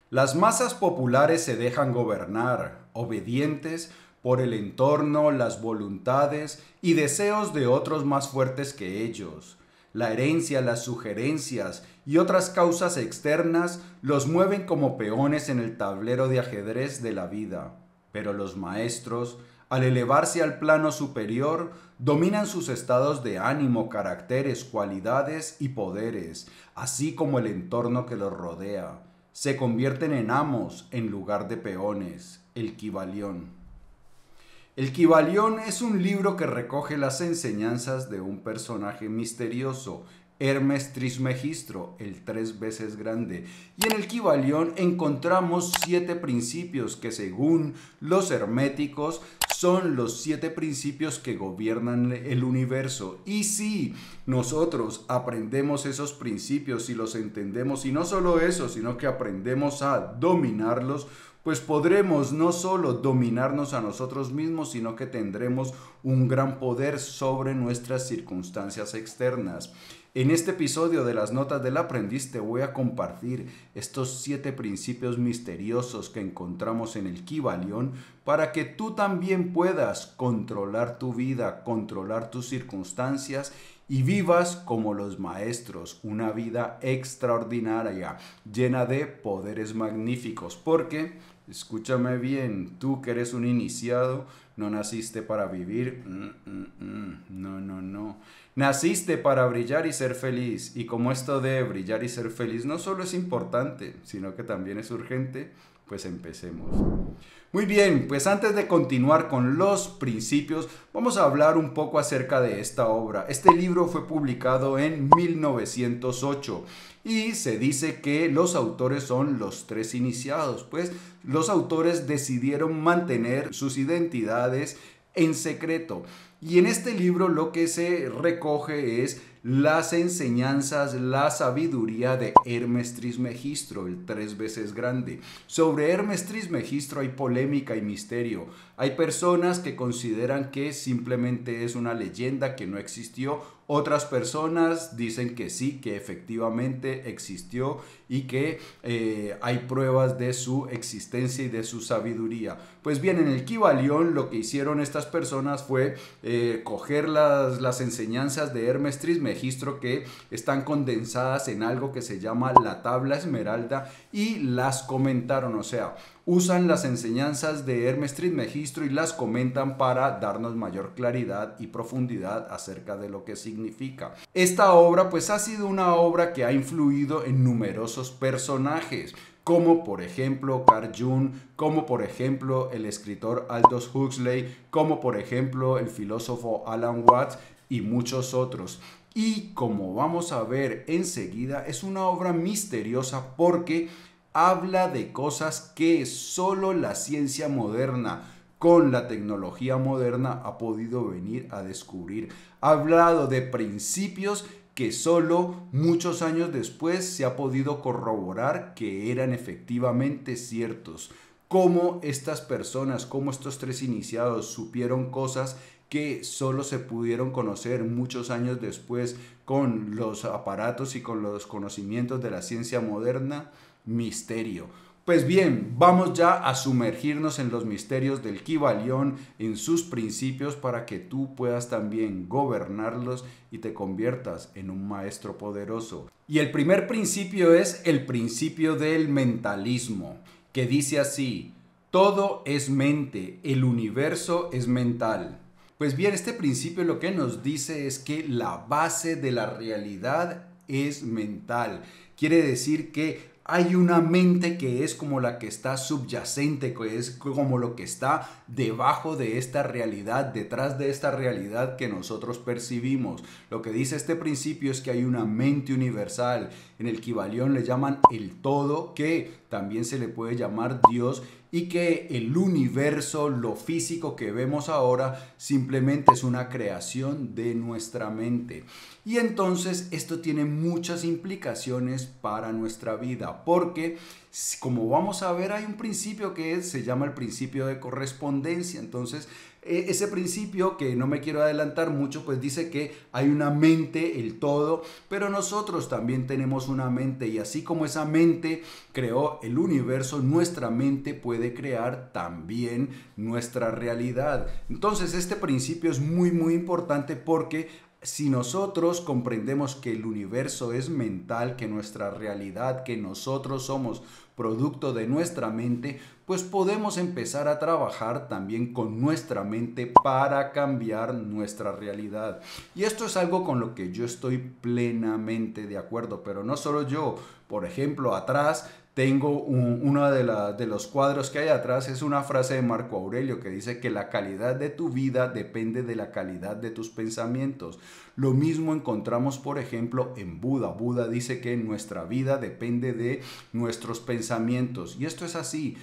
Las masas populares se dejan gobernar, obedientes por el entorno, las voluntades y deseos de otros más fuertes que ellos. La herencia, las sugerencias y otras causas externas los mueven como peones en el tablero de ajedrez de la vida. Pero los maestros, al elevarse al plano superior, dominan sus estados de ánimo, caracteres, cualidades y poderes, así como el entorno que los rodea. Se convierten en amos en lugar de peones. El Kybalión. El Kybalión es un libro que recoge las enseñanzas de un personaje misterioso, Hermes Trismegistro, el 3 veces grande. Y en el Kybalión encontramos 7 principios que, según los herméticos, son los 7 principios que gobiernan el universo. Y si nosotros aprendemos esos principios y los entendemos, y no solo eso, sino que aprendemos a dominarlos, pues podremos no solo dominarnos a nosotros mismos, sino que tendremos un gran poder sobre nuestras circunstancias externas. En este episodio de las Notas del Aprendiz te voy a compartir estos 7 principios misteriosos que encontramos en el Kybalión para que tú también puedas controlar tu vida, controlar tus circunstancias y vivas como los maestros, una vida extraordinaria, llena de poderes magníficos, porque escúchame bien, tú que eres un iniciado, no naciste para vivir, no. Naciste para brillar y ser feliz. Y como esto de brillar y ser feliz no solo es importante, sino que también es urgente, pues empecemos. Muy bien, pues antes de continuar con los principios, vamos a hablar un poco acerca de esta obra. Este libro fue publicado en 1908 y se dice que los autores son los 3 iniciados, pues los autores decidieron mantener sus identidades en secreto. Y en este libro lo que se recoge es las enseñanzas, la sabiduría de Hermes Trismegistro, el 3 veces grande. Sobre Hermes Trismegistro hay polémica y misterio. Hay personas que consideran que simplemente es una leyenda que no existió. Otras personas dicen que sí, que efectivamente existió y que hay pruebas de su existencia y de su sabiduría. Pues bien, en el Kybalión lo que hicieron estas personas fue coger las enseñanzas de Hermes Trismegistro que están condensadas en algo que se llama la tabla esmeralda y las comentaron, o sea, usan las enseñanzas de Hermes Trismegistro y las comentan para darnos mayor claridad y profundidad acerca de lo que significa. Esta obra pues ha sido una obra que ha influido en numerosos personajes, como por ejemplo Carl Jung, como por ejemplo el escritor Aldous Huxley, como por ejemplo el filósofo Alan Watts y muchos otros. Y como vamos a ver enseguida, es una obra misteriosa porque habla de cosas que solo la ciencia moderna con la tecnología moderna ha podido venir a descubrir. Ha hablado de principios que solo muchos años después se ha podido corroborar que eran efectivamente ciertos. Cómo estas personas, cómo estos 3 iniciados supieron cosas que solo se pudieron conocer muchos años después con los aparatos y con los conocimientos de la ciencia moderna. Misterio. Pues bien, vamos ya a sumergirnos en los misterios del Kybalión, en sus principios, para que tú puedas también gobernarlos y te conviertas en un maestro poderoso. Y el primer principio es el principio del mentalismo, que dice así: todo es mente, el universo es mental. Pues bien, este principio lo que nos dice es que la base de la realidad es mental. Quiere decir que hay una mente que es como la que está subyacente, que es como lo que está debajo de esta realidad, detrás de esta realidad que nosotros percibimos. Lo que dice este principio es que hay una mente universal. En el Kybalión le llaman el todo, que también se le puede llamar Dios, y que el universo, lo físico que vemos ahora, simplemente es una creación de nuestra mente. Y entonces esto tiene muchas implicaciones para nuestra vida, porque Como vamos a ver, hay un principio que se llama el principio de correspondencia. Entonces, ese principio, que no me quiero adelantar mucho, pues dice que hay una mente, el todo, pero nosotros también tenemos una mente, y así como esa mente creó el universo, nuestra mente puede crear también nuestra realidad. Entonces, este principio es muy importante, porque si nosotros comprendemos que el universo es mental, que nuestra realidad, que nosotros somos producto de nuestra mente, pues podemos empezar a trabajar también con nuestra mente para cambiar nuestra realidad. Y esto es algo con lo que yo estoy plenamente de acuerdo, pero no solo yo. Por ejemplo, atrás tengo uno de los cuadros que hay atrás, es una frase de Marco Aurelio que dice que la calidad de tu vida depende de la calidad de tus pensamientos. Lo mismo encontramos, por ejemplo, en Buda. Buda dice que nuestra vida depende de nuestros pensamientos. Y esto es así.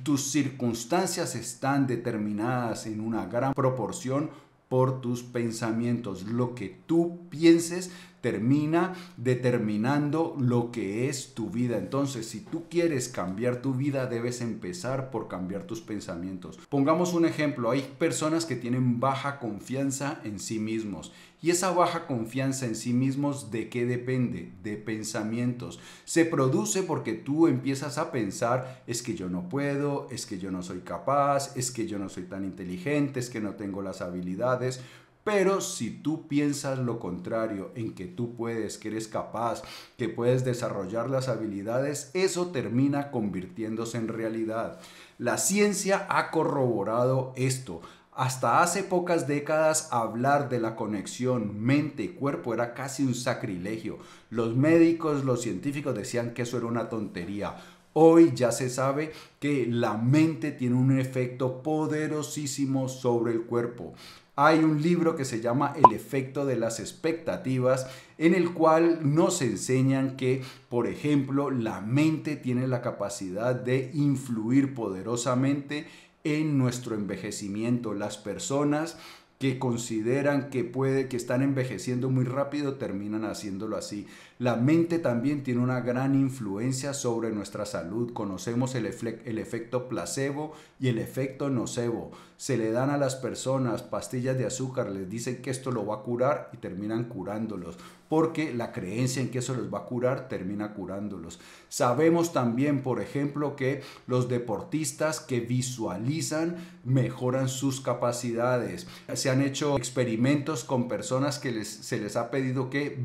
Tus circunstancias están determinadas en una gran proporción por tus pensamientos. Lo que tú pienses termina determinando lo que es tu vida. Entonces, si tú quieres cambiar tu vida, debes empezar por cambiar tus pensamientos. Pongamos un ejemplo. Hay personas que tienen baja confianza en sí mismos. Y esa baja confianza en sí mismos, ¿de qué depende? De pensamientos. Se produce porque tú empiezas a pensar, es que yo no puedo, es que yo no soy capaz, es que yo no soy tan inteligente, es que no tengo las habilidades. Pero si tú piensas lo contrario, en que tú puedes, que eres capaz, que puedes desarrollar las habilidades, eso termina convirtiéndose en realidad. La ciencia ha corroborado esto. Hasta hace pocas décadas hablar de la conexión mente-cuerpo era casi un sacrilegio. Los médicos, los científicos decían que eso era una tontería. Hoy ya se sabe que la mente tiene un efecto poderosísimo sobre el cuerpo. Hay un libro que se llama El efecto de las expectativas, en el cual nos enseñan que, por ejemplo, la mente tiene la capacidad de influir poderosamente en nuestro envejecimiento. Las personas que consideran que están envejeciendo muy rápido terminan haciéndolo así. La mente también tiene una gran influencia sobre nuestra salud. Conocemos el efecto placebo y el efecto nocebo. Se le dan a las personas pastillas de azúcar, les dicen que esto lo va a curar y terminan curándolos, porque la creencia en que eso los va a curar termina curándolos. Sabemos también, por ejemplo, que los deportistas que visualizan mejoran sus capacidades. Se han hecho experimentos con personas que se les ha pedido que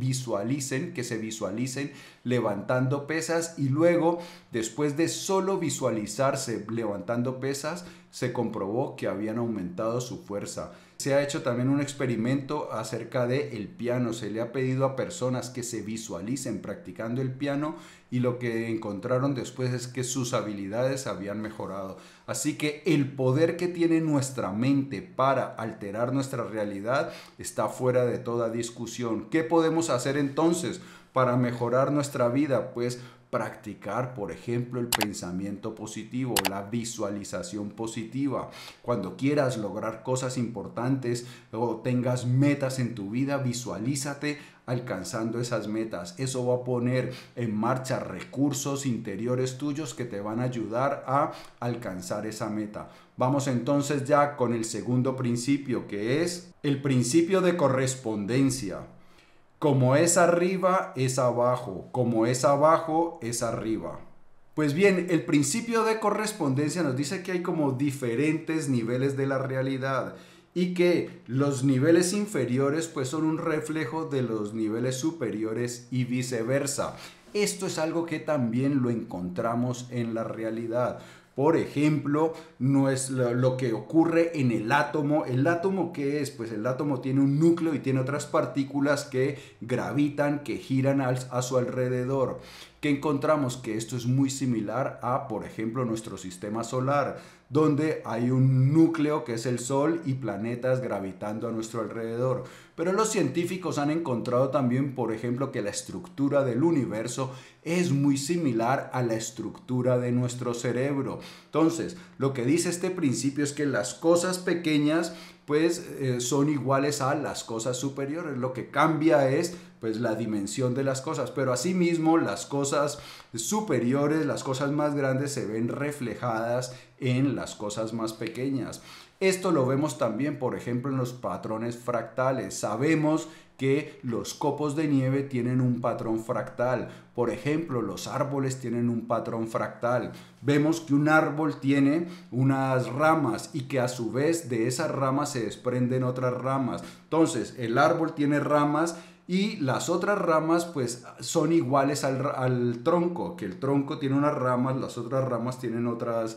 se visualicen levantando pesas, y luego, después de solo visualizarse levantando pesas, se comprobó que habían aumentado su fuerza. Se ha hecho también un experimento acerca del piano. Se le ha pedido a personas que se visualicen practicando el piano, y lo que encontraron después es que sus habilidades habían mejorado. Así que el poder que tiene nuestra mente para alterar nuestra realidad está fuera de toda discusión. ¿Qué podemos hacer entonces para mejorar nuestra vida? Pues practicar, por ejemplo, el pensamiento positivo, la visualización positiva. Cuando quieras lograr cosas importantes o tengas metas en tu vida, visualízate alcanzando esas metas. Eso va a poner en marcha recursos interiores tuyos que te van a ayudar a alcanzar esa meta. Vamos entonces ya con el segundo principio, que es el principio de correspondencia. Como es arriba, es abajo. Como es abajo, es arriba. Pues bien, el principio de correspondencia nos dice que hay como diferentes niveles de la realidad, y que los niveles inferiores pues son un reflejo de los niveles superiores y viceversa. Esto es algo que también lo encontramos en la realidad. Por ejemplo, no es lo que ocurre en el átomo. ¿El átomo qué es? Pues el átomo tiene un núcleo y tiene otras partículas que gravitan, que giran a su alrededor. ¿Qué encontramos? Que esto es muy similar a, por ejemplo, nuestro sistema solar, donde hay un núcleo que es el Sol y planetas gravitando a nuestro alrededor. Pero los científicos han encontrado también, por ejemplo, que la estructura del universo es muy similar a la estructura de nuestro cerebro. Entonces, lo que dice este principio es que las cosas pequeñas pues son iguales a las cosas superiores. Lo que cambia es pues la dimensión de las cosas, pero asimismo las cosas superiores, las cosas más grandes se ven reflejadas en las cosas más pequeñas. Esto lo vemos también, por ejemplo, en los patrones fractales. Sabemos que los copos de nieve tienen un patrón fractal. Por ejemplo, los árboles tienen un patrón fractal. Vemos que un árbol tiene unas ramas y que a su vez de esas ramas se desprenden otras ramas. Entonces, el árbol tiene ramas y las otras ramas pues son iguales al tronco, que el tronco tiene unas ramas, las otras ramas tienen otras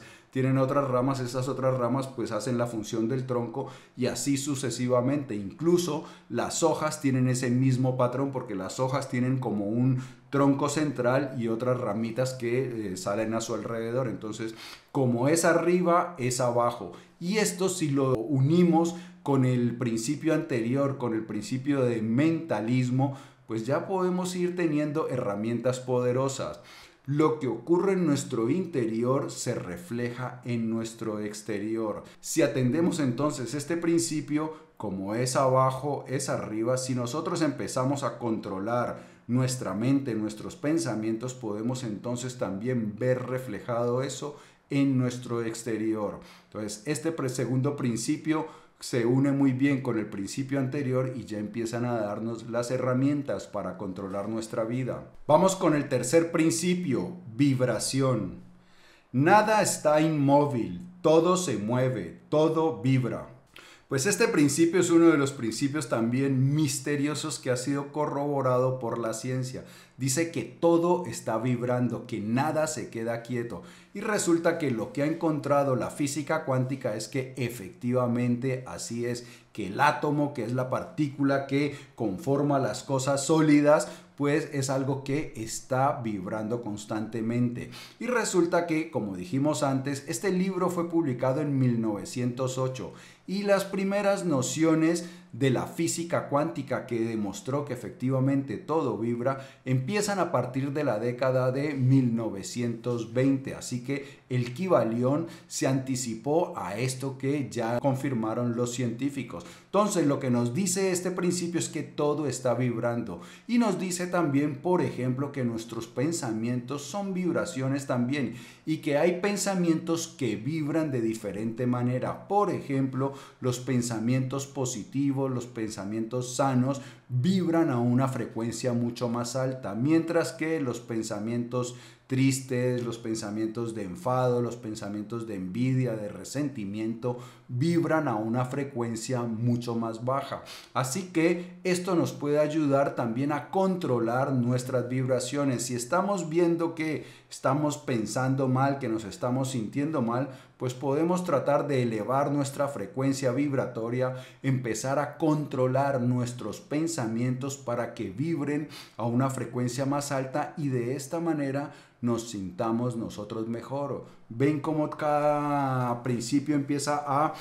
ramas, esas otras ramas pues hacen la función del tronco y así sucesivamente. Incluso las hojas tienen ese mismo patrón porque las hojas tienen como un tronco central y otras ramitas que salen a su alrededor. Entonces, como es arriba, es abajo. Y esto si lo unimos con el principio anterior, con el principio de mentalismo, pues ya podemos ir teniendo herramientas poderosas. Lo que ocurre en nuestro interior se refleja en nuestro exterior. Si atendemos entonces este principio, como es abajo, es arriba, si nosotros empezamos a controlar nuestra mente, nuestros pensamientos, podemos entonces también ver reflejado eso en nuestro exterior. Entonces, este segundo principio se une muy bien con el principio anterior y ya empiezan a darnos las herramientas para controlar nuestra vida. Vamos con el tercer principio, vibración. Nada está inmóvil, todo se mueve, todo vibra. Pues este principio es uno de los principios también misteriosos que ha sido corroborado por la ciencia. Dice que todo está vibrando, que nada se queda quieto. Y resulta que lo que ha encontrado la física cuántica es que efectivamente así es, que el átomo, que es la partícula que conforma las cosas sólidas, pues es algo que está vibrando constantemente. Y resulta que, como dijimos antes, este libro fue publicado en 1908 y las primeras nociones de la física cuántica que demostró que efectivamente todo vibra empiezan a partir de la década de 1920, así que el Kybalión se anticipó a esto que ya confirmaron los científicos. Entonces lo que nos dice este principio es que todo está vibrando y nos dice también, por ejemplo, que nuestros pensamientos son vibraciones también y que hay pensamientos que vibran de diferente manera. Por ejemplo, los pensamientos positivos, los pensamientos sanos vibran a una frecuencia mucho más alta, mientras que los pensamientos tristes, los pensamientos de enfado, los pensamientos de envidia, de resentimiento, vibran a una frecuencia mucho más baja. Así que esto nos puede ayudar también a controlar nuestras vibraciones. Si estamos viendo que estamos pensando mal, que nos estamos sintiendo mal, pues podemos tratar de elevar nuestra frecuencia vibratoria, empezar a controlar nuestros pensamientos para que vibren a una frecuencia más alta y de esta manera nos sintamos nosotros mejor. Ven cómo cada principio empieza a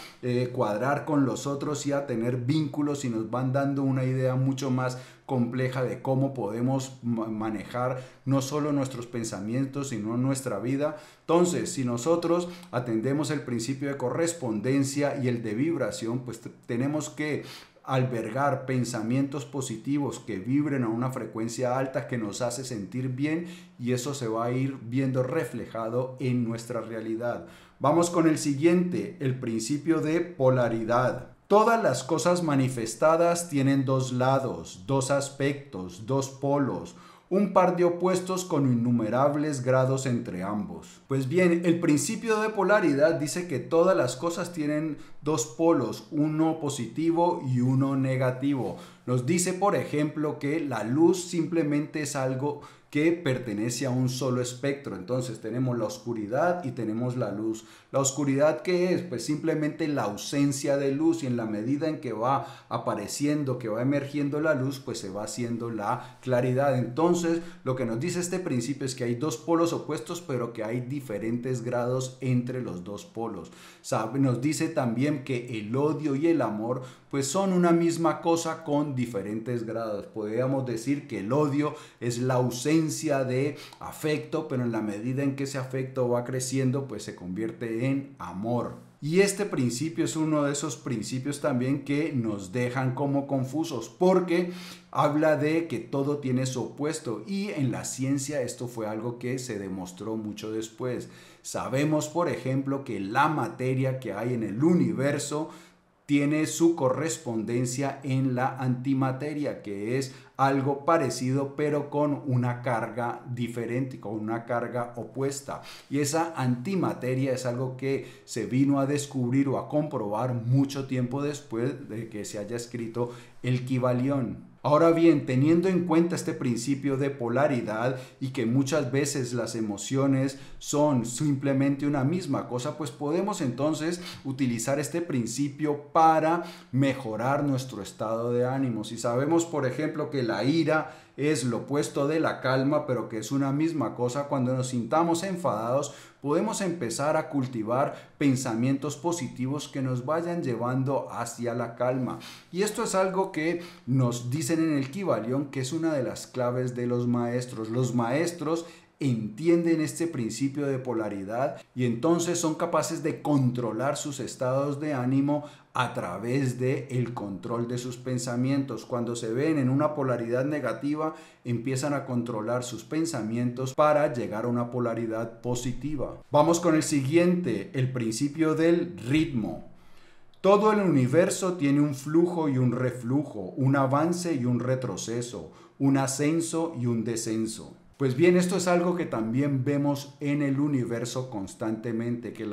cuadrar con los otros y a tener vínculos y nos van dando una idea mucho más compleja de cómo podemos manejar no solo nuestros pensamientos, sino nuestra vida. Entonces, si nosotros atendemos el principio de correspondencia y el de vibración, pues tenemos que albergar pensamientos positivos que vibren a una frecuencia alta que nos hace sentir bien y eso se va a ir viendo reflejado en nuestra realidad. Vamos con el siguiente, el principio de polaridad. Todas las cosas manifestadas tienen dos lados, dos aspectos, dos polos, un par de opuestos con innumerables grados entre ambos. Pues bien, el principio de polaridad dice que todas las cosas tienen dos polos, uno positivo y uno negativo. Nos dice, por ejemplo, que la luz simplemente es algo que pertenece a un solo espectro. Entonces tenemos la oscuridad y tenemos la luz. ¿La oscuridad qué es? Pues simplemente la ausencia de luz, y en la medida en que va apareciendo, que va emergiendo la luz, pues se va haciendo la claridad. Entonces lo que nos dice este principio es que hay dos polos opuestos, pero que hay diferentes grados entre los dos polos. Nos dice también que el odio y el amor pues son una misma cosa con diferentes grados. Podríamos decir que el odio es la ausencia de afecto, pero en la medida en que ese afecto va creciendo, pues se convierte en amor. Y este principio es uno de esos principios también que nos dejan como confusos, porque habla de que todo tiene su opuesto, y en la ciencia esto fue algo que se demostró mucho después. Sabemos, por ejemplo, que la materia que hay en el universo tiene su correspondencia en la antimateria, que es algo parecido pero con una carga diferente, con una carga opuesta. Y esa antimateria es algo que se vino a descubrir o a comprobar mucho tiempo después de que se haya escrito el Kybalión. Ahora bien, teniendo en cuenta este principio de polaridad y que muchas veces las emociones son simplemente una misma cosa, pues podemos entonces utilizar este principio para mejorar nuestro estado de ánimo. Si sabemos, por ejemplo, que la ira es lo opuesto de la calma, pero que es una misma cosa, cuando nos sintamos enfadados, podemos empezar a cultivar pensamientos positivos que nos vayan llevando hacia la calma. Y esto es algo que nos dicen en el Kybalión, que es una de las claves de los maestros. Los maestros entienden este principio de polaridad y entonces son capaces de controlar sus estados de ánimo a través del control de sus pensamientos. Cuando se ven en una polaridad negativa, empiezan a controlar sus pensamientos para llegar a una polaridad positiva. Vamos con el siguiente, el principio del ritmo. Todo el universo tiene un flujo y un reflujo, un avance y un retroceso, un ascenso y un descenso. Pues bien, esto es algo que también vemos en el universo constantemente, que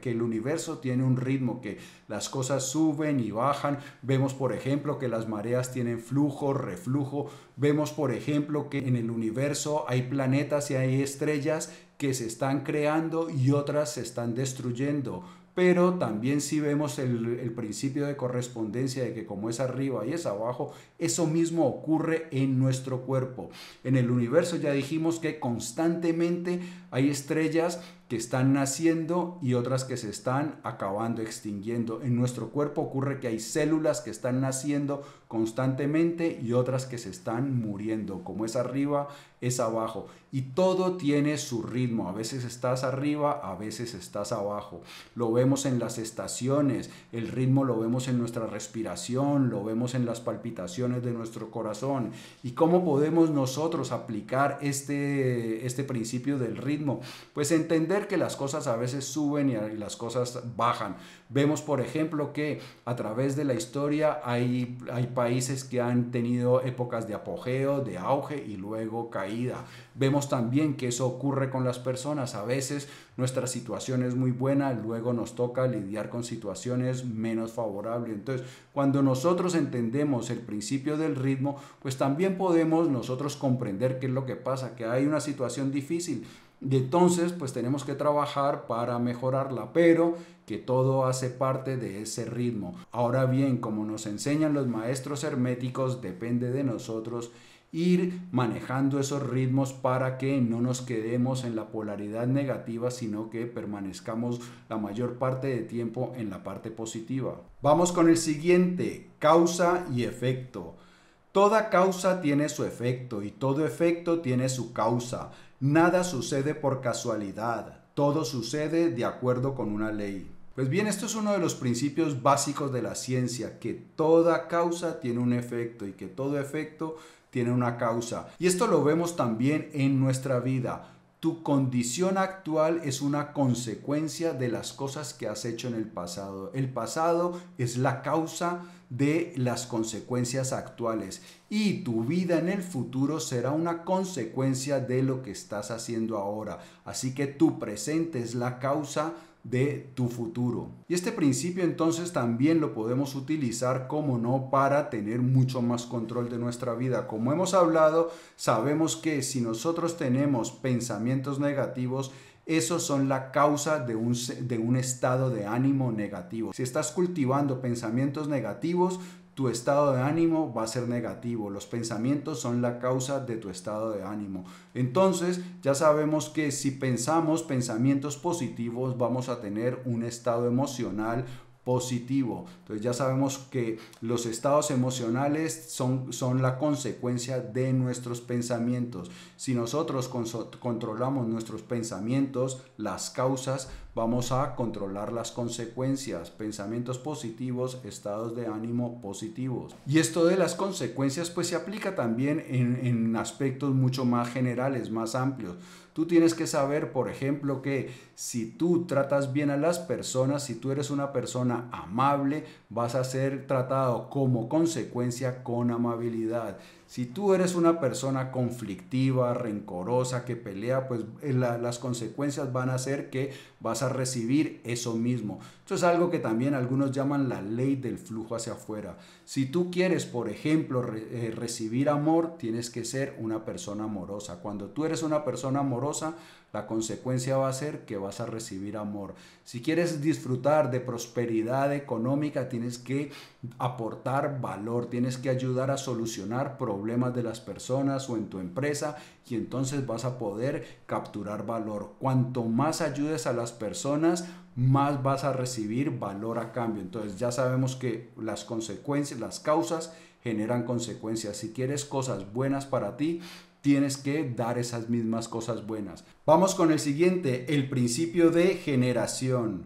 el universo tiene un ritmo, que las cosas suben y bajan. Vemos, por ejemplo, que las mareas tienen flujo, reflujo. Vemos, por ejemplo, que en el universo hay planetas y hay estrellas que se están creando y otras se están destruyendo. Pero también si vemos el principio de correspondencia de que como es arriba y es abajo, eso mismo ocurre en nuestro cuerpo. En el universo ya dijimos que constantemente hay estrellas que están naciendo y otras que se están acabando, extinguiendo. En nuestro cuerpo ocurre que hay células que están naciendo constantemente y otras que se están muriendo. Como es arriba, es abajo. Y todo tiene su ritmo. A veces estás arriba, a veces estás abajo. Lo vemos en las estaciones, el ritmo lo vemos en nuestra respiración, lo vemos en las palpitaciones de nuestro corazón. ¿Y cómo podemos nosotros aplicar este principio del ritmo? Pues entender que las cosas a veces suben y las cosas bajan. Vemos, por ejemplo, que a través de la historia hay países que han tenido épocas de apogeo, de auge y luego caída. Vemos también que eso ocurre con las personas. A veces nuestra situación es muy buena, luego nos toca lidiar con situaciones menos favorables. Entonces, cuando nosotros entendemos el principio del ritmo, pues también podemos nosotros comprender qué es lo que pasa, que hay una situación difícil. Y entonces pues tenemos que trabajar para mejorarla, pero que todo hace parte de ese ritmo. Ahora bien, como nos enseñan los maestros herméticos, depende de nosotros ir manejando esos ritmos para que no nos quedemos en la polaridad negativa, sino que permanezcamos la mayor parte de tiempo en la parte positiva. Vamos con el siguiente, causa y efecto. Toda causa tiene su efecto y todo efecto tiene su causa. Nada sucede por casualidad, todo sucede de acuerdo con una ley. Pues bien, esto es uno de los principios básicos de la ciencia, que toda causa tiene un efecto y que todo efecto tiene una causa. Y esto lo vemos también en nuestra vida. Tu condición actual es una consecuencia de las cosas que has hecho en el pasado. El pasado es la causa de las consecuencias actuales y tu vida en el futuro será una consecuencia de lo que estás haciendo ahora. Así que tu presente es la causa de tu futuro. Y este principio entonces también lo podemos utilizar, como no, para tener mucho más control de nuestra vida. Como hemos hablado, sabemos que si nosotros tenemos pensamientos negativos, esos son la causa de un estado de ánimo negativo. Si estás cultivando pensamientos negativos, tu estado de ánimo va a ser negativo. Los pensamientos son la causa de tu estado de ánimo. Entonces, ya sabemos que si pensamos pensamientos positivos, vamos a tener un estado emocional positivo. Entonces ya sabemos que los estados emocionales son la consecuencia de nuestros pensamientos. Si nosotros controlamos nuestros pensamientos, las causas, vamos a controlar las consecuencias. Pensamientos positivos, estados de ánimo positivos. Y esto de las consecuencias pues se aplica también en aspectos mucho más generales, más amplios. Tú tienes que saber, por ejemplo, que si tú tratas bien a las personas, si tú eres una persona amable, vas a ser tratado como consecuencia con amabilidad. Si tú eres una persona conflictiva, rencorosa, que pelea, pues las consecuencias van a ser que vas a recibir eso mismo. Esto es algo que también algunos llaman la ley del flujo hacia afuera. Si tú quieres, por ejemplo, recibir amor, tienes que ser una persona amorosa. Cuando tú eres una persona amorosa, la consecuencia va a ser que vas a recibir amor. Si quieres disfrutar de prosperidad económica, tienes que aportar valor, tienes que ayudar a solucionar problemas de las personas o en tu empresa y entonces vas a poder capturar valor. Cuanto más ayudes a las personas, más vas a recibir valor a cambio. Entonces ya sabemos que las consecuencias, las causas generan consecuencias. Si quieres cosas buenas para ti, tienes que dar esas mismas cosas buenas. Vamos con el siguiente, el principio de generación.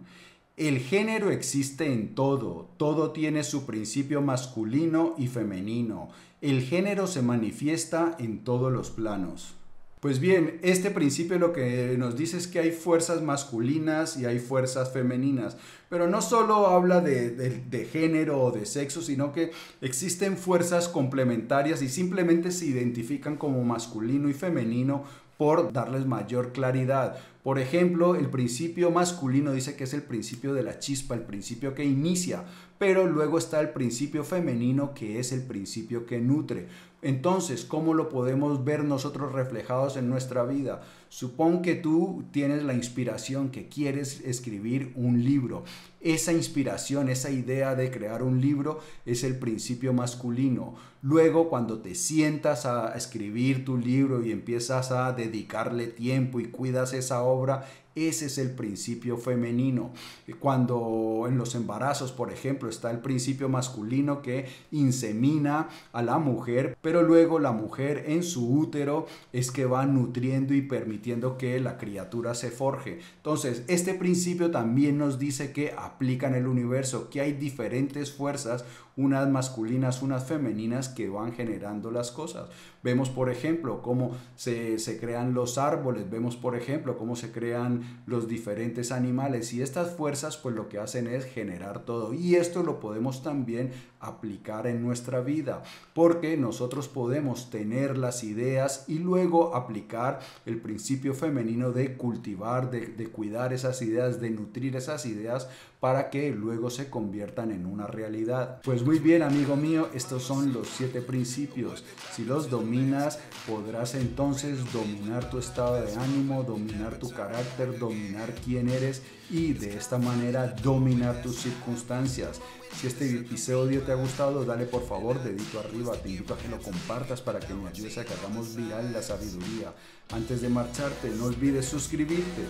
El género existe en todo, todo tiene su principio masculino y femenino. El género se manifiesta en todos los planos. Pues bien, este principio lo que nos dice es que hay fuerzas masculinas y hay fuerzas femeninas, pero no solo habla de género o de sexo, sino que existen fuerzas complementarias y simplemente se identifican como masculino y femenino por darles mayor claridad. Por ejemplo, el principio masculino dice que es el principio de la chispa, el principio que inicia, pero luego está el principio femenino que es el principio que nutre. Entonces, ¿cómo lo podemos ver nosotros reflejados en nuestra vida? Supón que tú tienes la inspiración que quieres escribir un libro. Esa inspiración, esa idea de crear un libro es el principio masculino. Luego, cuando te sientas a escribir tu libro y empiezas a dedicarle tiempo y cuidas esa obra, ese es el principio femenino. Cuando en los embarazos, por ejemplo, está el principio masculino que insemina a la mujer, pero luego la mujer en su útero es que va nutriendo y permitiendo que la criatura se forje. Entonces, este principio también nos dice que aplica en el universo, que hay diferentes fuerzas, unas masculinas, unas femeninas que van generando las cosas. Vemos, por ejemplo, cómo se crean los árboles, vemos, por ejemplo, cómo se crean los diferentes animales y estas fuerzas pues lo que hacen es generar todo y esto lo podemos también aplicar en nuestra vida porque nosotros podemos tener las ideas y luego aplicar el principio femenino de cultivar, de cuidar esas ideas, de nutrir esas ideas para que luego se conviertan en una realidad. Pues muy bien, amigo mío, estos son los 7 principios. Si los dominas, podrás entonces dominar tu estado de ánimo, dominar tu carácter, dominar quién eres y de esta manera dominar tus circunstancias. Si este episodio te ha gustado, dale por favor dedito arriba, te invito a que lo compartas para que me ayudes a que hagamos viral la sabiduría. Antes de marcharte, no olvides suscribirte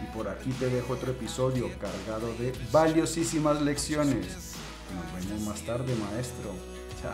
y por aquí te dejo otro episodio cargado de valiosísimas lecciones. Nos vemos más tarde, maestro. Chao.